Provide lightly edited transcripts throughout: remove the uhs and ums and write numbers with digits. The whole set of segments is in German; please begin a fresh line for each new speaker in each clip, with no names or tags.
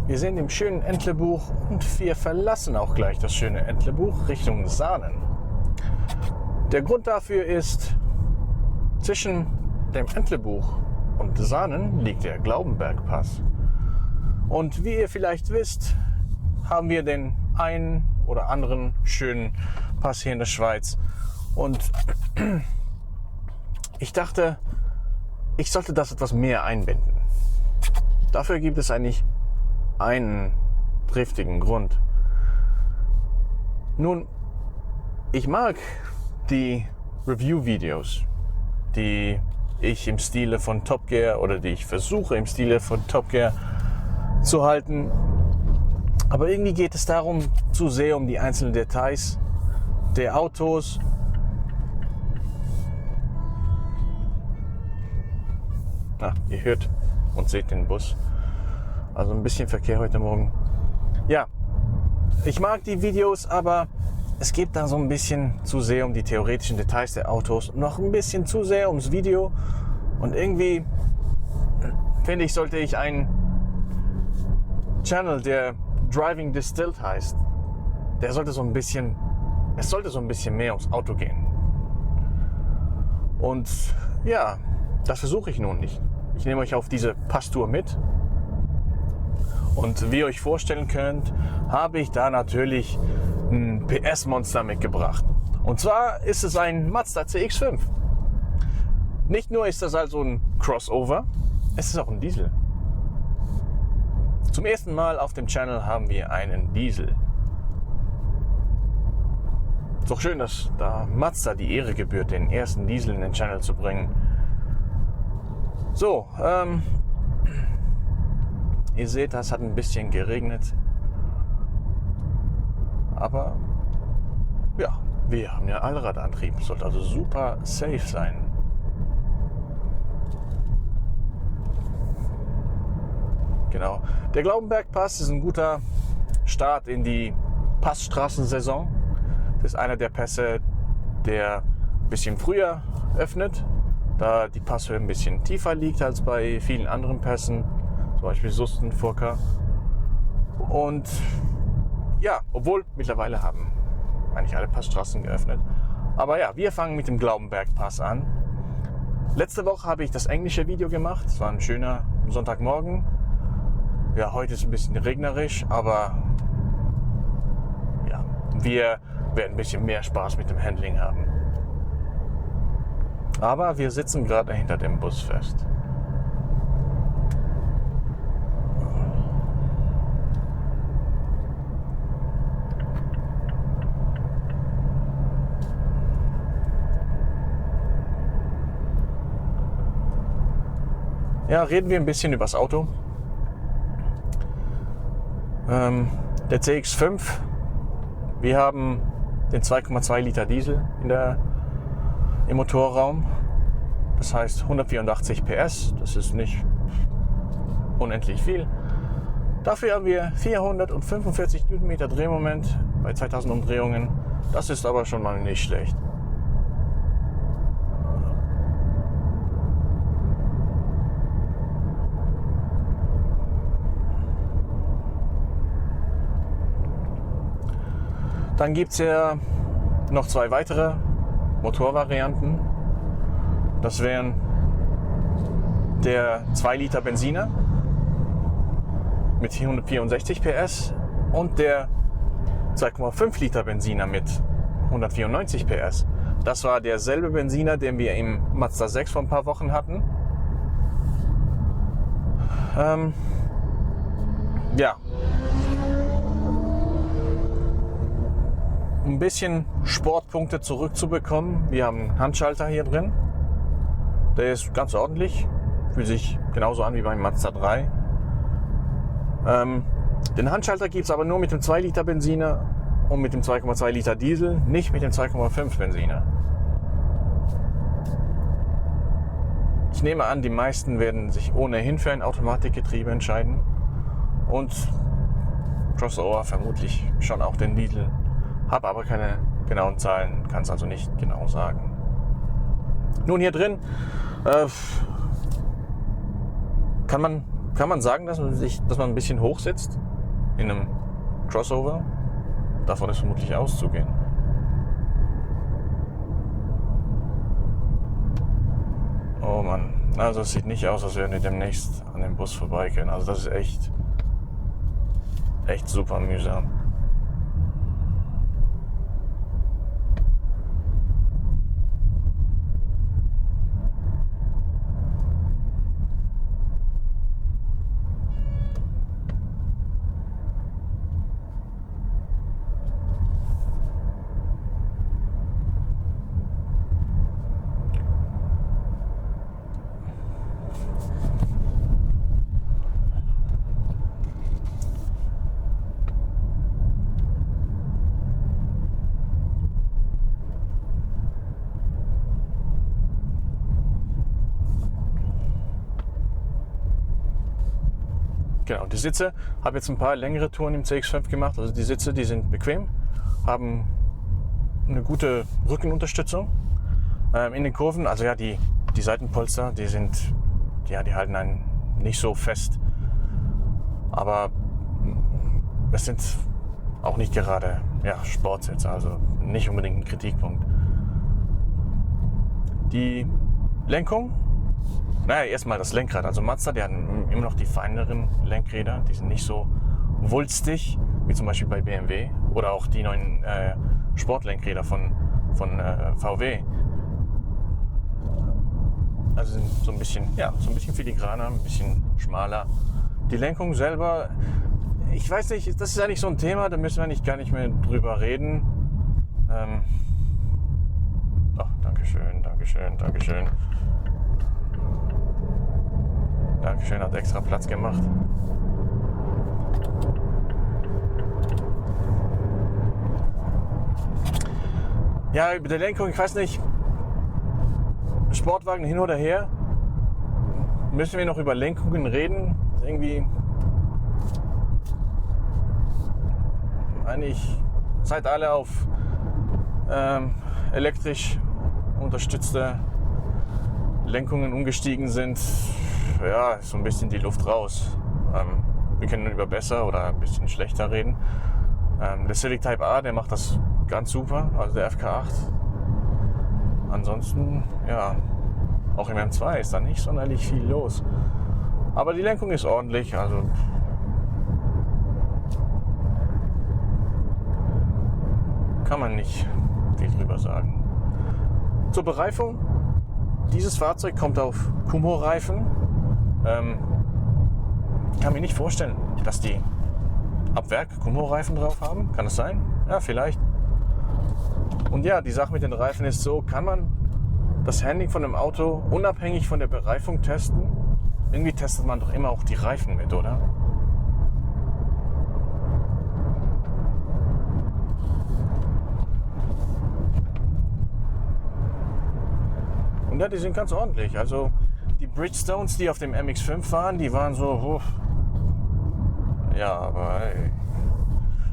wir sind im schönen Entlebuch und wir verlassen auch gleich das schöne Entlebuch Richtung Saanen. Der Grund dafür ist, zwischen dem Entlebuch und Saanen liegt der Glaubenbergpass. Und wie ihr vielleicht wisst, haben wir den einen oder anderen schönen Pass hier in der Schweiz. Und ich dachte, ich sollte das etwas mehr einbinden. Dafür gibt es eigentlich einen triftigen Grund. Nun, ich mag die Review-Videos, die ich im Stile von Top Gear oder die ich versuche im Stile von Top Gear zu halten. Aber irgendwie geht es darum, zu sehr um die einzelnen Details der Autos. Ihr hört und seht den Bus. Also ein bisschen Verkehr heute Morgen. Ja, ich mag die Videos, aber es geht da so ein bisschen zu sehr um die theoretischen Details der Autos. Noch ein bisschen zu sehr ums Video. Und irgendwie, finde ich, sollte ich einen Channel, der Driving Distilled heißt, es sollte so ein bisschen mehr ums Auto gehen. Und ja, das versuche ich nun nicht. Ich nehme euch auf diese Passtour mit. Und wie ihr euch vorstellen könnt, habe ich da natürlich ein PS-Monster mitgebracht. Und zwar ist es ein Mazda CX-5. Nicht nur ist das also ein Crossover, es ist auch ein Diesel. Zum ersten Mal auf dem Channel haben wir einen Diesel. Ist doch schön, dass da Mazda die Ehre gebührt, den ersten Diesel in den Channel zu bringen. So, ihr seht, das hat ein bisschen geregnet. Aber ja, wir haben ja Allradantrieb. Sollte also super safe sein. Genau. Der Glaubenbergpass ist ein guter Start in die Passstraßensaison. Das ist einer der Pässe, der ein bisschen früher öffnet, da die Passhöhe ein bisschen tiefer liegt als bei vielen anderen Pässen, zum Beispiel Susten, Furka. Und ja, obwohl mittlerweile haben eigentlich alle Passstraßen geöffnet. Aber ja, wir fangen mit dem Glaubenbergpass an. Letzte Woche habe ich das englische Video gemacht. Es war ein schöner Sonntagmorgen. Ja, heute ist ein bisschen regnerisch, aber ja, wir werden ein bisschen mehr Spaß mit dem Handling haben. Aber wir sitzen gerade hinter dem Bus fest. Ja, reden wir ein bisschen über das Auto. Der CX-5, wir haben den 2,2 Liter Diesel im Motorraum. Das heißt 184 PS, das ist nicht unendlich viel. Dafür haben wir 445 Newtonmeter Drehmoment bei 2000 Umdrehungen. Das ist aber schon mal nicht schlecht. Dann gibt es ja noch zwei weitere Motorvarianten. Das wären der 2 Liter Benziner mit 164 PS und der 2,5 Liter Benziner mit 194 PS. Das war derselbe Benziner, den wir im Mazda 6 vor ein paar Wochen hatten. Ja. Um ein bisschen Sportpunkte zurückzubekommen. Wir haben einen Handschalter hier drin. Der ist ganz ordentlich. Fühlt sich genauso an wie beim Mazda 3. Den Handschalter gibt es aber nur mit dem 2 Liter Benziner und mit dem 2,2 Liter Diesel, nicht mit dem 2,5 Benziner. Ich nehme an, die meisten werden sich ohnehin für ein Automatikgetriebe entscheiden. Und Crossover vermutlich schon auch den Diesel. Habe aber keine genauen Zahlen, kann es also nicht genau sagen. Nun hier drin kann man kann man sagen, dass man ein bisschen hoch sitzt in einem Crossover? Davon ist vermutlich auszugehen. Oh Mann, also es sieht nicht aus, als würden wir demnächst an dem Bus vorbeigehen. Also das ist echt super mühsam. Genau, die Sitze, habe jetzt ein paar längere Touren im CX-5 gemacht. Also die Sitze, die sind bequem, haben eine gute Rückenunterstützung. In den Kurven, also ja, die Seitenpolster, die halten einen nicht so fest. Aber es sind auch nicht gerade Sportsitze, also nicht unbedingt ein Kritikpunkt. Die Lenkung, erstmal das Lenkrad. Also Mazda, die hatten immer noch die feineren Lenkräder, die sind nicht so wulstig, wie zum Beispiel bei BMW oder auch die neuen Sportlenkräder von VW. Also sind so ein bisschen filigraner, ein bisschen schmaler. Die Lenkung selber, ich weiß nicht, das ist eigentlich so ein Thema, da müssen wir gar nicht mehr drüber reden. Dankeschön. Dankeschön, hat extra Platz gemacht. Ja, über die Lenkung, ich weiß nicht, Sportwagen hin oder her, müssen wir noch über Lenkungen reden? Irgendwie, eigentlich seid alle auf elektrisch unterstützte Lenkungen umgestiegen sind, ist so ein bisschen die Luft raus. Wir können über besser oder ein bisschen schlechter reden. Der Civic Type A, der macht das ganz super, also der FK8. Ansonsten, auch im M2 ist da nicht sonderlich viel los. Aber die Lenkung ist ordentlich, also kann man nicht viel drüber sagen. Zur Bereifung. Dieses Fahrzeug kommt auf Kumho-Reifen. Ich kann mir nicht vorstellen, dass die ab Werk Kumho-Reifen drauf haben. Kann das sein? Ja, vielleicht. Und ja, die Sache mit den Reifen ist so, kann man das Handling von einem Auto unabhängig von der Bereifung testen? Irgendwie testet man doch immer auch die Reifen mit, oder? Und ja, die sind ganz ordentlich. Also die Bridgestones, die auf dem MX-5 waren, die waren so, aber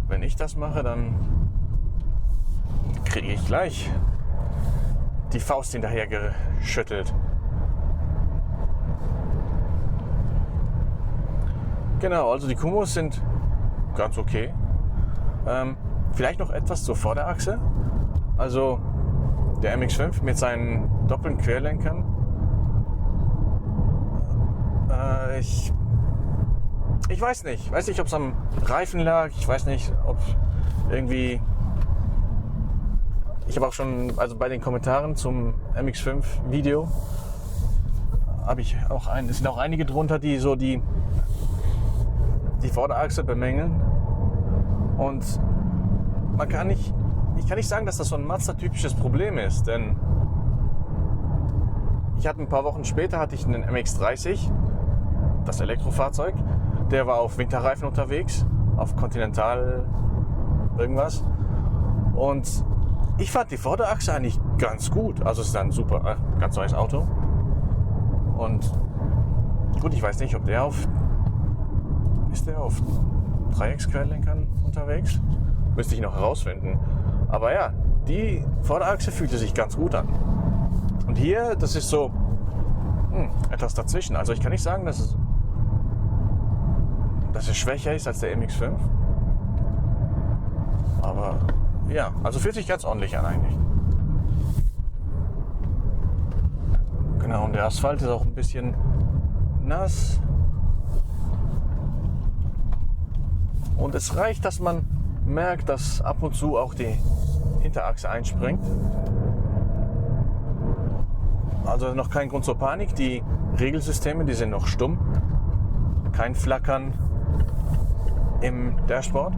wenn ich das mache, dann kriege ich gleich die Faust hinterher geschüttelt. Genau, also die Kumhos sind ganz okay. Vielleicht noch etwas zur Vorderachse. Also der MX-5 mit seinen doppelten Querlenkern. Ich weiß nicht, ob es am Reifen lag. Ich weiß nicht, ob irgendwie. Ich habe auch schon, also bei den Kommentaren zum MX-5 Video, es sind auch einige drunter, die so die Vorderachse bemängeln. Und ich kann nicht sagen, dass das so ein Mazda-typisches Problem ist, denn ein paar Wochen später hatte ich einen MX-30, das Elektrofahrzeug, der war auf Winterreifen unterwegs, auf Continental irgendwas, und ich fand die Vorderachse eigentlich ganz gut, also es ist ein super, ganz neues Auto, und gut, ich weiß nicht, ob ist der auf Dreiecksquerlenkern unterwegs? Müsste ich noch herausfinden. Aber ja, die Vorderachse fühlte sich ganz gut an. Und hier, das ist so etwas dazwischen. Also ich kann nicht sagen, dass dass er schwächer ist als der MX-5. Aber ja, also fühlt sich ganz ordentlich an eigentlich. Genau, und der Asphalt ist auch ein bisschen nass. Und es reicht, dass man merkt, dass ab und zu auch die Hinterachse einspringt. Also noch kein Grund zur Panik. Die Regelsysteme, die sind noch stumm. Kein Flackern im Dashboard.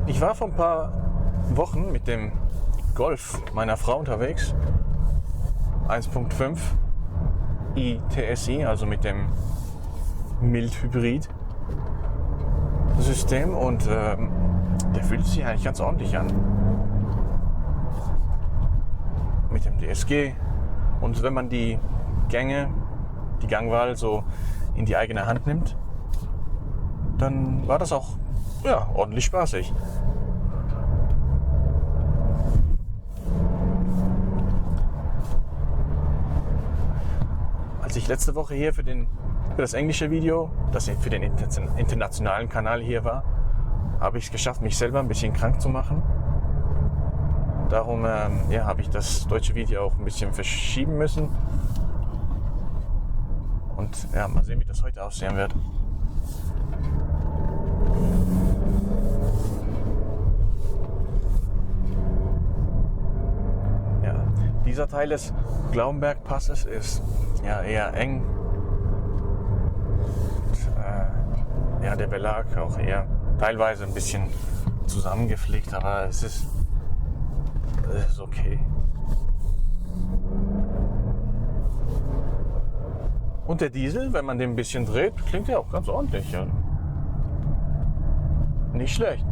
Ich war vor ein paar Wochen mit dem Golf meiner Frau unterwegs. 1.5 iTSI, also mit dem Mild-Hybrid-System, und der fühlt sich eigentlich ganz ordentlich an. Mit dem DSG. Und wenn man die Gänge, die Gangwahl so in die eigene Hand nimmt, dann war das auch ordentlich spaßig. Als ich letzte Woche hier für das englische Video, das für den internationalen Kanal hier war, habe ich es geschafft, mich selber ein bisschen krank zu machen. Darum habe ich das deutsche Video auch ein bisschen verschieben müssen. Und ja, mal sehen, wie das heute aussehen wird. Ja, dieser Teil des Glaubenbergpasses ist ja eher eng. Und, der Belag auch eher teilweise ein bisschen zusammengepflegt, aber es ist okay. Und der Diesel, wenn man den ein bisschen dreht, klingt ja auch ganz ordentlich. Ja. Nicht schlecht.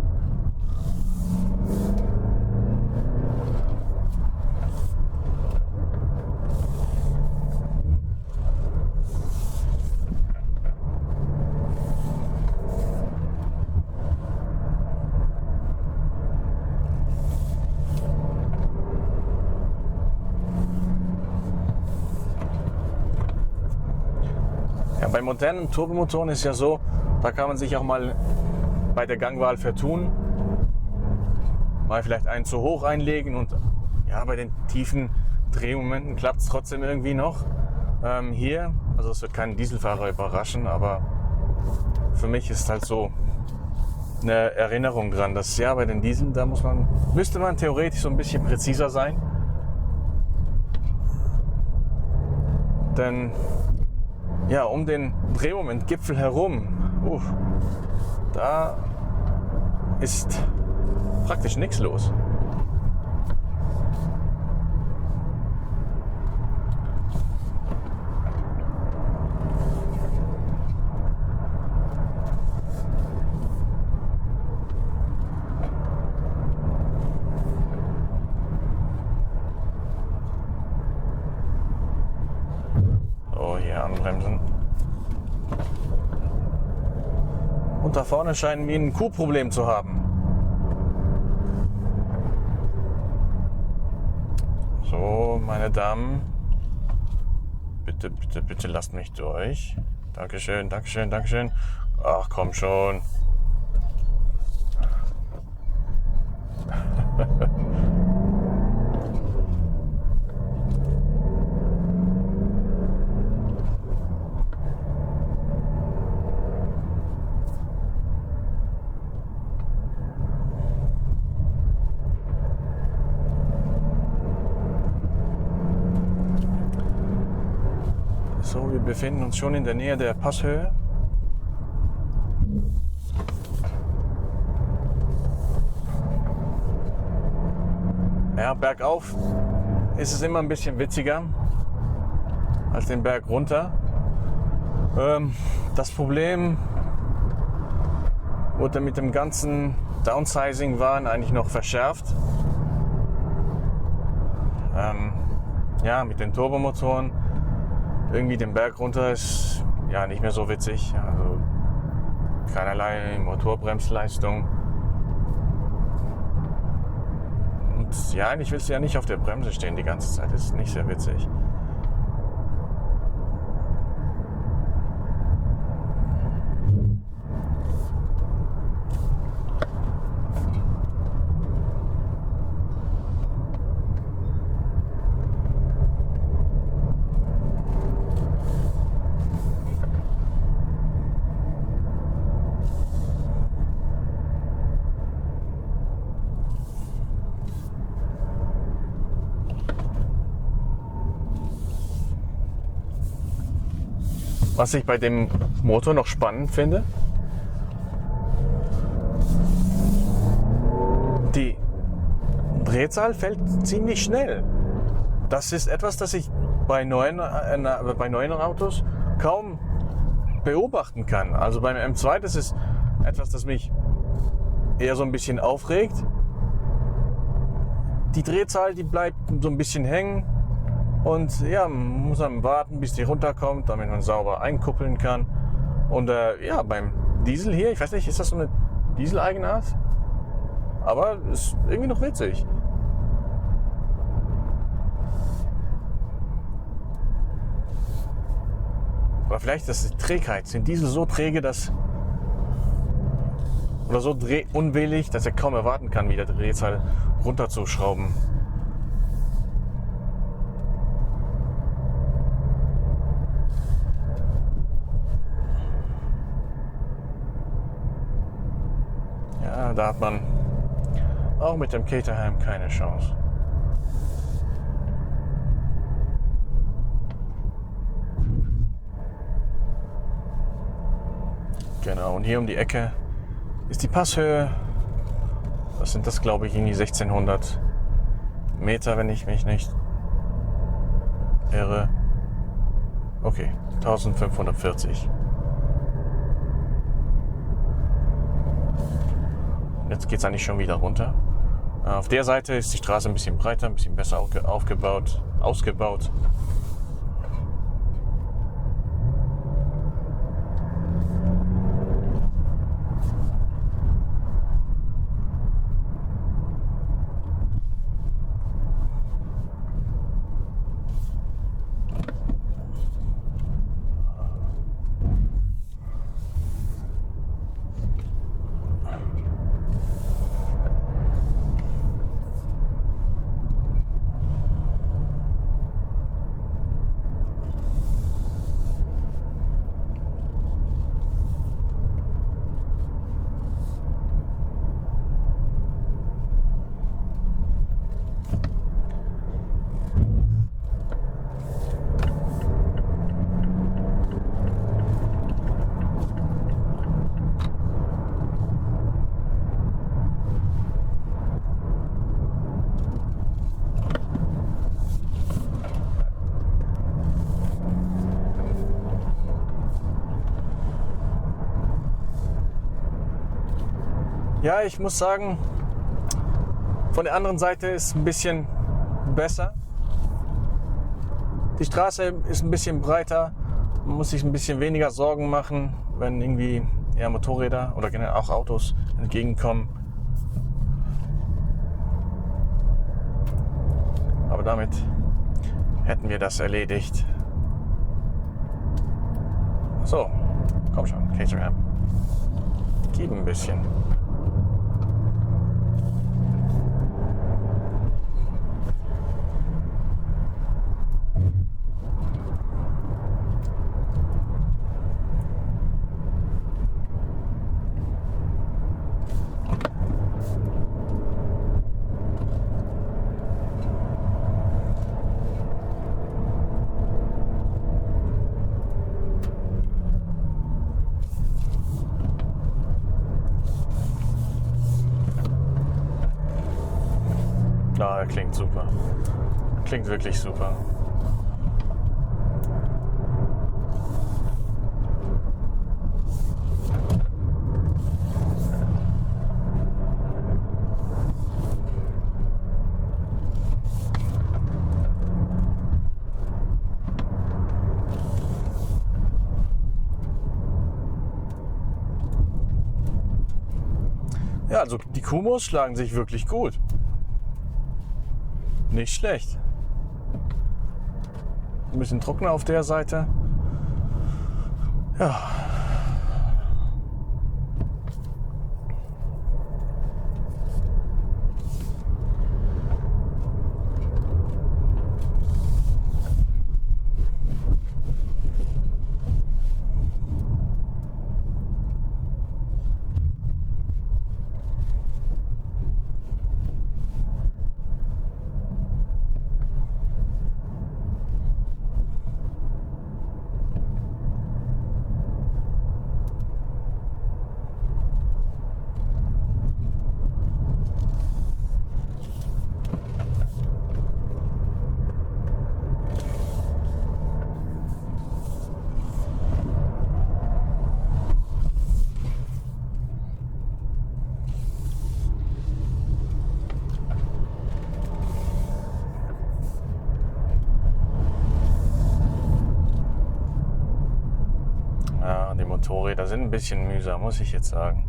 Ja, bei modernen Turbomotoren ist ja so, da kann man sich auch mal bei der Gangwahl vertun, mal vielleicht einen zu hoch einlegen, und ja, bei den tiefen Drehmomenten klappt es trotzdem irgendwie noch. Hier, also es wird keinen Dieselfahrer überraschen, aber für mich ist halt so eine Erinnerung dran, dass ja bei den Dieseln, da müsste man theoretisch so ein bisschen präziser sein. Denn ja, um den Drehmomentgipfel herum, da ist praktisch nichts los. So, hier anbremsen. Und da vorne scheinen wir ein Kuhproblem zu haben. So, meine Damen, bitte, bitte, bitte lasst mich durch. Dankeschön, Dankeschön, Dankeschön. Ach, komm schon. So, wir befinden uns schon in der Nähe der Passhöhe. Ja, bergauf ist es immer ein bisschen witziger als den Berg runter. Das Problem wurde mit dem ganzen Downsizing-Wahn eigentlich noch verschärft. Mit den Turbomotoren. Irgendwie den Berg runter ist ja nicht mehr so witzig. Also keinerlei Motorbremsleistung. Und ja, eigentlich willst du ja nicht auf der Bremse stehen die ganze Zeit. Das ist nicht sehr witzig. Was ich bei dem Motor noch spannend finde, die Drehzahl fällt ziemlich schnell. Das ist etwas, das ich bei neuen Autos kaum beobachten kann. Also beim M2, das ist etwas, das mich eher so ein bisschen aufregt. Die Drehzahl, die bleibt so ein bisschen hängen. Und ja, man muss dann warten, bis die runterkommt, damit man sauber einkuppeln kann. Und ja, beim Diesel hier, ich weiß nicht, ist das so eine Diesel-Eigenart? Aber ist irgendwie noch witzig. Oder vielleicht ist das die Trägheit. Sind Diesel so träge, dass oder so unwillig, dass er kaum erwarten kann, wieder die Drehzahl runterzuschrauben. Ja, da hat man auch mit dem Caterham keine Chance. Genau, und hier um die Ecke ist die Passhöhe. Was sind das, glaube ich, irgendwie 1600 Meter, wenn ich mich nicht irre. Okay, 1540. Jetzt geht es eigentlich schon wieder runter. Auf der Seite ist die Straße ein bisschen breiter, ein bisschen besser ausgebaut. Ja, ich muss sagen, von der anderen Seite ist ein bisschen besser. Die Straße ist ein bisschen breiter, man muss sich ein bisschen weniger Sorgen machen, wenn irgendwie Motorräder oder generell auch Autos entgegenkommen. Aber damit hätten wir das erledigt. So, komm schon, Caterham. Gib ein bisschen. Ja, klingt super. Klingt wirklich super. Ja, also die Kumos schlagen sich wirklich gut. Nicht schlecht. Ein bisschen trockener auf der Seite. Ja. Ja, die Motorräder sind ein bisschen mühsam, muss ich jetzt sagen.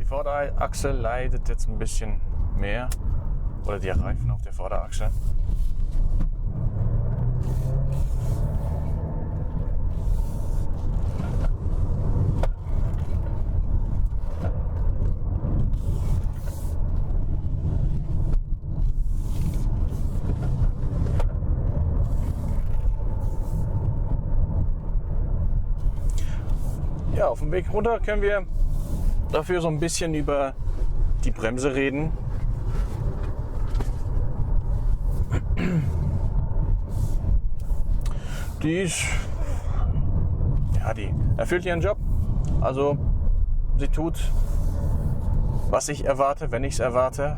Vorderachse leidet jetzt ein bisschen mehr, oder die Reifen auf der Vorderachse. Ja, auf dem Weg runter können wir dafür so ein bisschen über die Bremse reden. Die erfüllt ihren Job. Also sie tut, was ich erwarte, wenn ich es erwarte.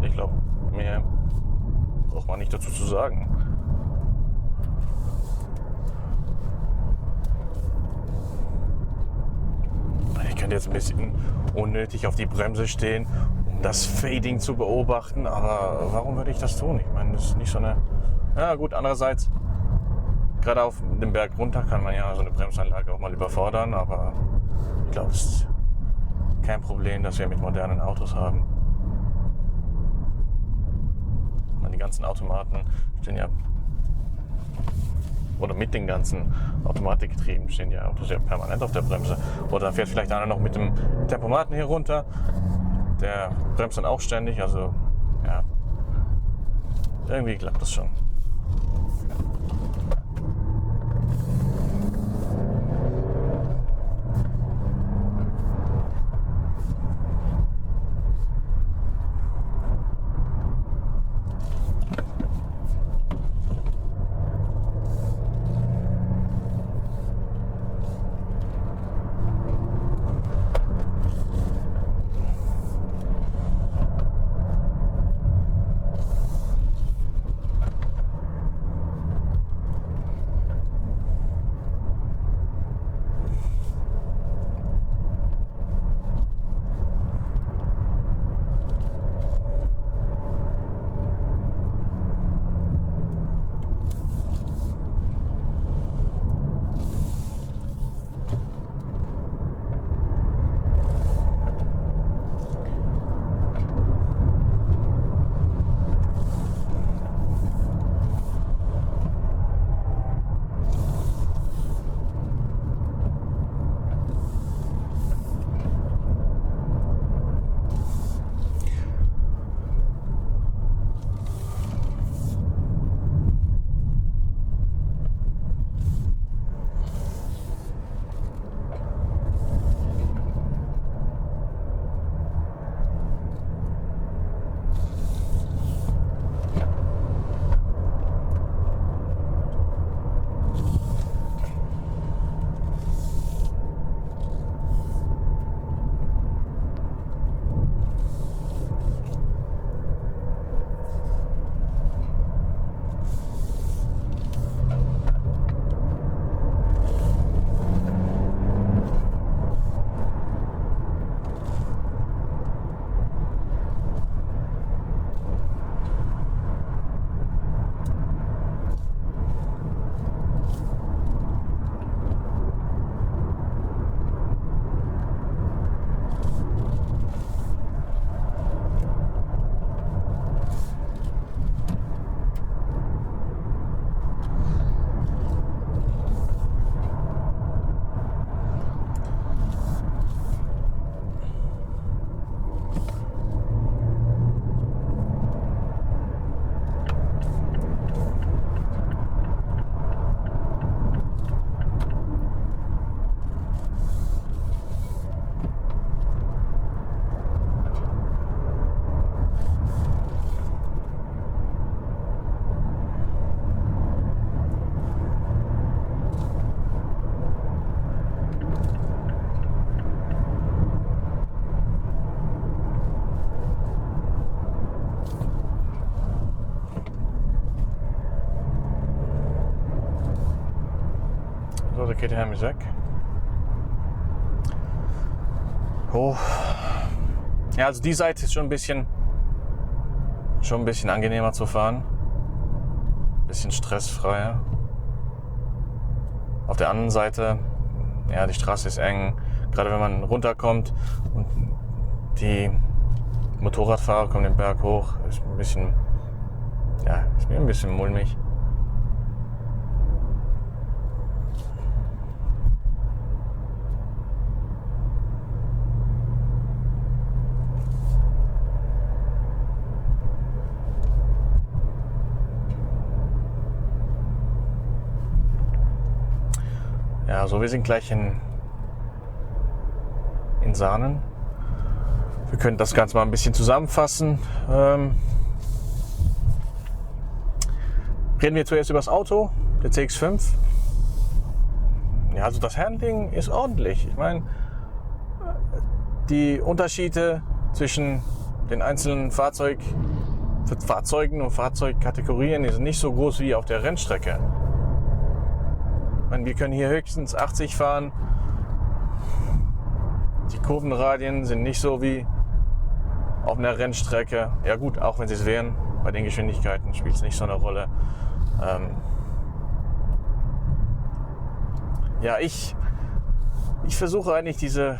Ich glaube, mehr braucht man nicht dazu zu sagen. Ich könnte jetzt ein bisschen unnötig auf die Bremse stehen, um das Fading zu beobachten, aber warum würde ich das tun? Ich meine, das ist nicht so eine... Ja gut, andererseits, gerade auf dem Berg runter kann man ja so eine Bremsanlage auch mal überfordern, aber ich glaube, es ist kein Problem, das wir mit modernen Autos haben. Die ganzen Automaten stehen ja, oder mit den ganzen Automatikgetrieben stehen die Autos ja permanent auf der Bremse. Oder dann fährt vielleicht einer noch mit dem Tempomaten hier runter, der bremst dann auch ständig, also ja, irgendwie klappt das schon. KTM ist weg. Oh. Ja, also die Seite ist schon ein bisschen angenehmer zu fahren. Ein bisschen stressfreier. Auf der anderen Seite, ja, die Straße ist eng. Gerade wenn man runterkommt und die Motorradfahrer kommen den Berg hoch, ist mir ein bisschen mulmig. Ja, so wir sind gleich in Saanen. Wir können das Ganze mal ein bisschen zusammenfassen. Reden wir zuerst über das Auto, der CX-5. Ja, also das Handling ist ordentlich. Ich meine, die Unterschiede zwischen den einzelnen Fahrzeugen und Fahrzeugkategorien sind nicht so groß wie auf der Rennstrecke. Ich meine, wir können hier höchstens 80 fahren. Die Kurvenradien sind nicht so wie auf einer Rennstrecke. Ja gut, auch wenn sie es wären, bei den Geschwindigkeiten spielt es nicht so eine Rolle. Ja, ich versuche eigentlich diese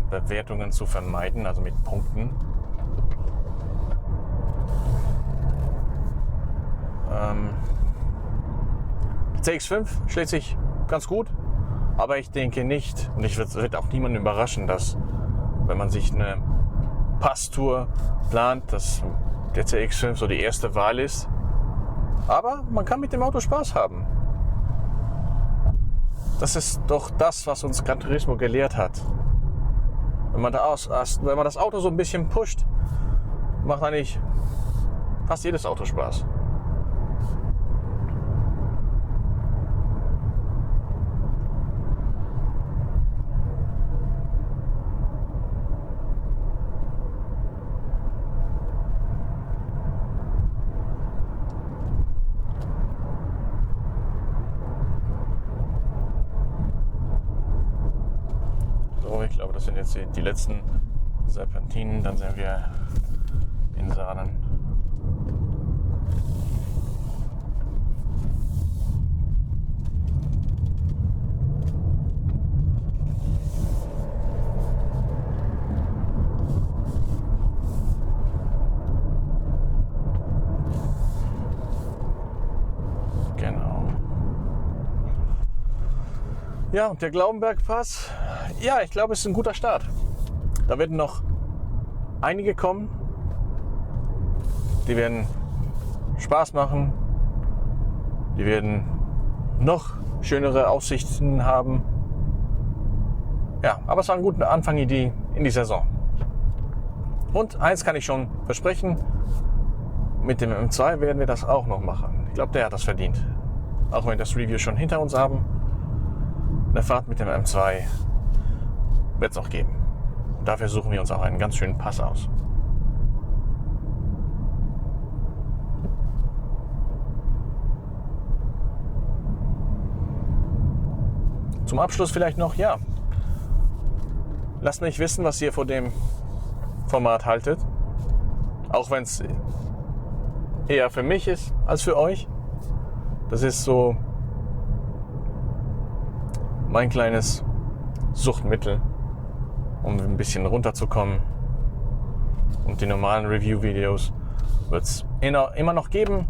Bewertungen zu vermeiden, also mit Punkten. Der CX-5 schlägt sich ganz gut. Aber ich denke nicht, und es wird auch niemanden überraschen, dass, wenn man sich eine Passtour plant, dass der CX-5 so die erste Wahl ist. Aber man kann mit dem Auto Spaß haben. Das ist doch das, was uns Gran Turismo gelehrt hat. Wenn man das Auto so ein bisschen pusht, macht eigentlich fast jedes Auto Spaß. Ich glaube, das sind jetzt die letzten Serpentinen, dann sind wir in Saanen. Genau. Ja, und der Glaubenbergpass. Ja, ich glaube, es ist ein guter Start. Da werden noch einige kommen. Die werden Spaß machen. Die werden noch schönere Aussichten haben. Ja, aber es war ein guter Anfang in die Saison. Und eins kann ich schon versprechen, mit dem M2 werden wir das auch noch machen. Ich glaube, der hat das verdient. Auch wenn wir das Review schon hinter uns haben. Eine Fahrt mit dem M2 wird es noch geben. Dafür suchen wir uns auch einen ganz schönen Pass aus. Zum Abschluss vielleicht noch, ja. Lasst mich wissen, was ihr von dem Format haltet. Auch wenn es eher für mich ist als für euch. Das ist so mein kleines Suchtmittel, um ein bisschen runterzukommen. Und die normalen Review-Videos wird es immer noch geben.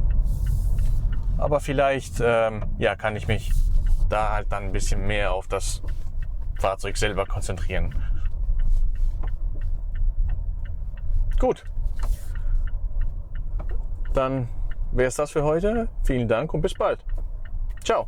Aber vielleicht kann ich mich da halt dann ein bisschen mehr auf das Fahrzeug selber konzentrieren. Gut. Dann wäre es das für heute. Vielen Dank und bis bald. Ciao.